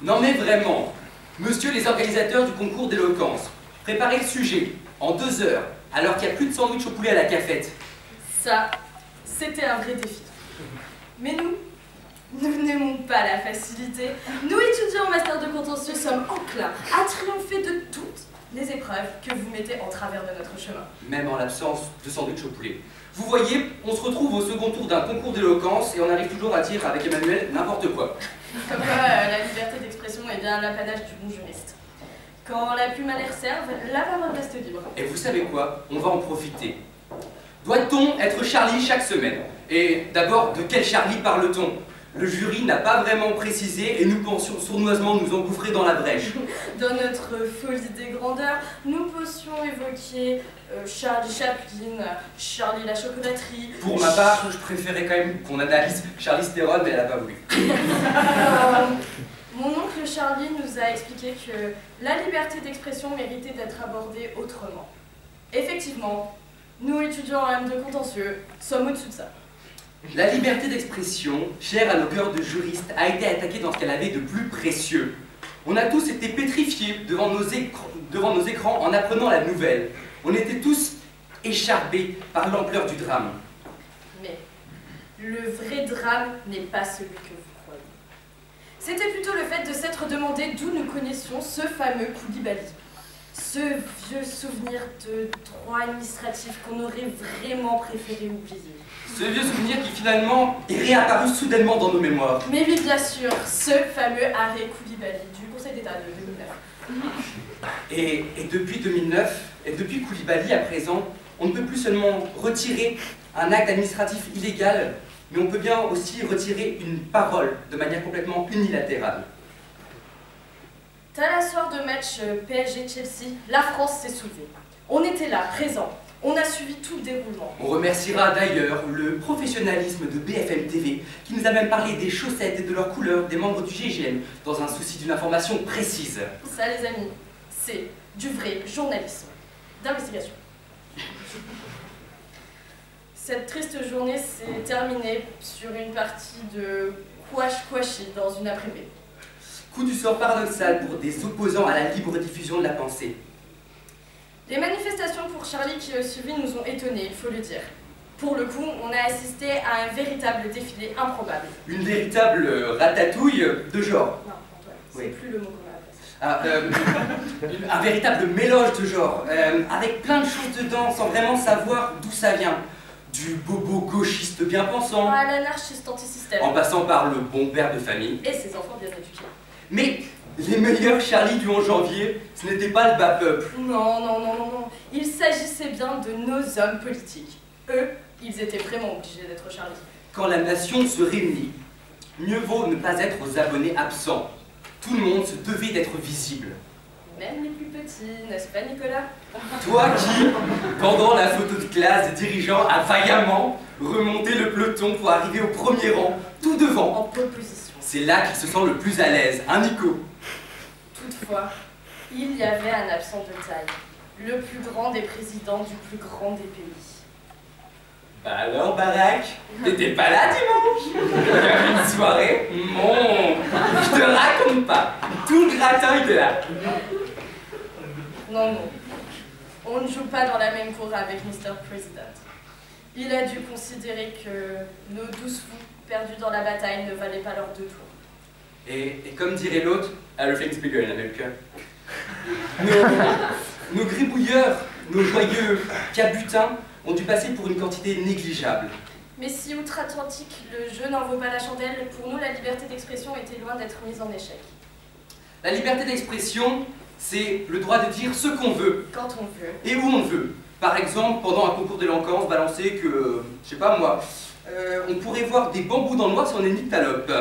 Non mais vraiment, monsieur les organisateurs du concours d'éloquence, préparez le sujet en 2 heures, alors qu'il n'y a plus de sandwich au poulet à la cafette. Ça, c'était un vrai défi. Mais nous n'aimons pas la facilité. Nous, étudiants en master de contentieux, sommes enclins à triompher de toutes les épreuves que vous mettez en travers de notre chemin. Même en l'absence de sandwich au poulet. Vous voyez, on se retrouve au second tour d'un concours d'éloquence et on arrive toujours à dire avec Emmanuel n'importe quoi. Comme quoi, la liberté d'expression est bien l'apanage du bon juriste. Quand la plume à l'air serve, la parole reste libre. Et vous savez quoi? On va en profiter. Doit-on être Charlie chaque semaine? Et d'abord, de quel Charlie parle-t-on? Le jury n'a pas vraiment précisé et nous pensions sournoisement nous engouffrer dans la brèche. Dans notre folie des grandeurs, nous pensions évoquer Charlie Chaplin, Charlie la chocolaterie... Pour ma part, je préférais quand même qu'on analyse Charlie Theron, mais elle n'a pas voulu. Mon oncle Charlie nous a expliqué que la liberté d'expression méritait d'être abordée autrement. Effectivement, nous étudiants en M de contentieux sommes au-dessus de ça. La liberté d'expression, chère à nos cœurs de juristes, a été attaquée dans ce qu'elle avait de plus précieux. On a tous été pétrifiés devant nos écrans en apprenant la nouvelle. On était tous écharpés par l'ampleur du drame. Mais le vrai drame n'est pas celui que vous croyez. C'était plutôt le fait de s'être demandé d'où nous connaissions ce fameux Koulibaly. Ce vieux souvenir de droit administratif qu'on aurait vraiment préféré oublier. Ce vieux souvenir qui finalement est réapparu soudainement dans nos mémoires. Mais oui, bien sûr, ce fameux arrêt Koulibaly du Conseil d'État de 2009. Et depuis 2009, et depuis Koulibaly à présent, on ne peut plus seulement retirer un acte administratif illégal, mais on peut bien aussi retirer une parole de manière complètement unilatérale. À la soirée de match PSG-Chelsea, la France s'est soulevée. On était là, présents. On a suivi tout le déroulement. On remerciera d'ailleurs le professionnalisme de BFM TV qui nous a même parlé des chaussettes et de leurs couleurs des membres du GIGN dans un souci d'une information précise. Ça les amis, c'est du vrai journalisme d'investigation. Cette triste journée s'est terminée sur une partie de Kouachi dans une après-midi. Coup du sort paradoxal pour des opposants à la libre diffusion de la pensée. Les manifestations pour Charlie qui ont suivi nous ont étonnés, il faut le dire. Pour le coup, on a assisté à un véritable défilé improbable. Une véritable ratatouille de genre. Non, Antoine, c'est Oui. plus le mot qu'on a à la place. Un véritable mélange de genre, avec plein de choses dedans sans vraiment savoir d'où ça vient. Du bobo gauchiste bien pensant, À l'anarchiste anti-système. en passant par le bon père de famille. Et ses enfants bien éduqués. Mais les meilleurs Charlie du 11 janvier, ce n'était pas le bas peuple. Non. Il s'agissait bien de nos hommes politiques. Eux, ils étaient vraiment obligés d'être Charlie. Quand la nation se réunit, mieux vaut ne pas être aux abonnés absents. Tout le monde se devait d'être visible. Même les plus petits, n'est-ce pas Nicolas? Toi qui, pendant la photo de classe des dirigeants, a vaillamment remonté le peloton pour arriver au premier rang, tout devant. En pole position. C'est là qu'il se sent le plus à l'aise, hein Nico? Toutefois, il y avait un absent de taille. Le plus grand des présidents du plus grand des pays. Bah alors, Barack, t'étais pas là dimanche? Il y avait une soirée? Non, je te raconte pas. Tout le gratin était là. Non. On ne joue pas dans la même cour avec Mr. President. Il a dû considérer que nos 12 fous perdus dans la bataille ne valaient pas leurs 2 tours. Et comme dirait l'autre, everything's bigger in America. Nos gribouilleurs, nos joyeux cabutins ont dû passer pour une quantité négligeable. Mais si outre-Atlantique, le jeu n'en vaut pas la chandelle, pour nous la liberté d'expression était loin d'être mise en échec. La liberté d'expression, c'est le droit de dire ce qu'on veut. Quand on veut. Et où on veut. Par exemple, pendant un concours d'éloquence, balancer que, je sais pas moi, on pourrait voir des bambous dans le noir si on est une nyctalope.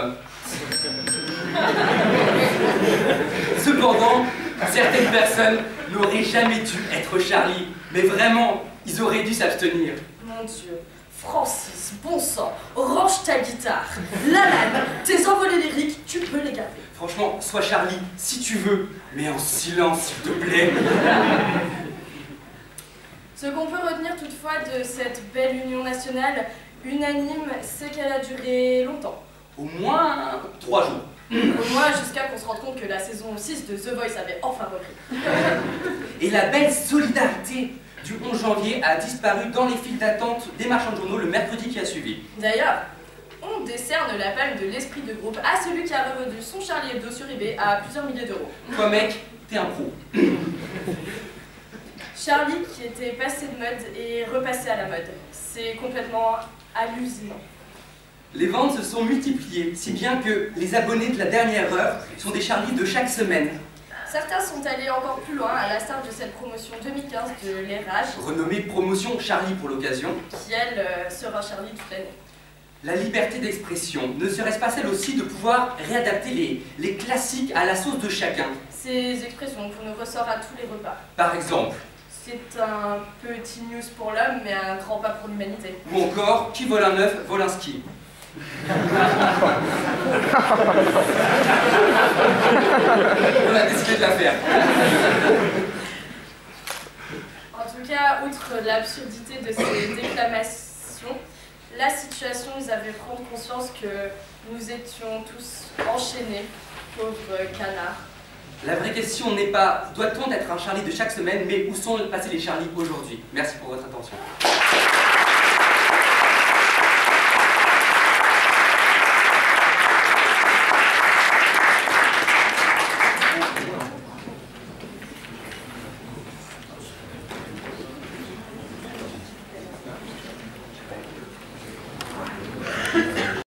Cependant, certaines personnes n'auraient jamais dû être Charlie, mais vraiment, ils auraient dû s'abstenir. Mon Dieu, Francis, bon sang, range ta guitare. Lalanne, tes envolées lyriques, tu peux les garder. Franchement, sois Charlie, si tu veux, mais en silence, s'il te plaît. Ce qu'on peut retenir toutefois de cette belle union nationale unanime, c'est qu'elle a duré longtemps. Au moins 3 jours. Au moins jusqu'à qu'on se rende compte que la saison 6 de The Voice avait enfin repris. Et la belle solidarité du 11 janvier a disparu dans les files d'attente des marchands de journaux le mercredi qui a suivi. D'ailleurs, on décerne la palme de l'esprit de groupe à celui qui a revendu son Charlie Hebdo sur eBay à plusieurs milliers d'euros. Toi mec, t'es un pro. Charlie qui était passé de mode est repassé à la mode. C'est complètement hallucinant. Les ventes se sont multipliées, si bien que les abonnés de la dernière heure sont des Charlie de chaque semaine. Certains sont allés encore plus loin, à la start de cette promotion 2015 de Les Rages, Renommée promotion Charlie pour l'occasion. qui elle sera Charlie toute l'année. La liberté d'expression, ne serait-ce pas celle aussi de pouvoir réadapter les classiques à la sauce de chacun? Ces expressions qu'on nous ressort à tous les repas. Par exemple, C'est un petit news pour l'homme, mais un grand pas pour l'humanité. ou encore, qui vole un œuf, vole un ski. On a décidé de la faire. En tout cas, outre l'absurdité de ces déclamations, la situation nous avait prendre conscience que nous étions tous enchaînés, pauvres canards. La vraie question n'est pas doit-on être un Charlie de chaque semaine, mais où sont passés les Charlie aujourd'hui? Merci pour votre attention.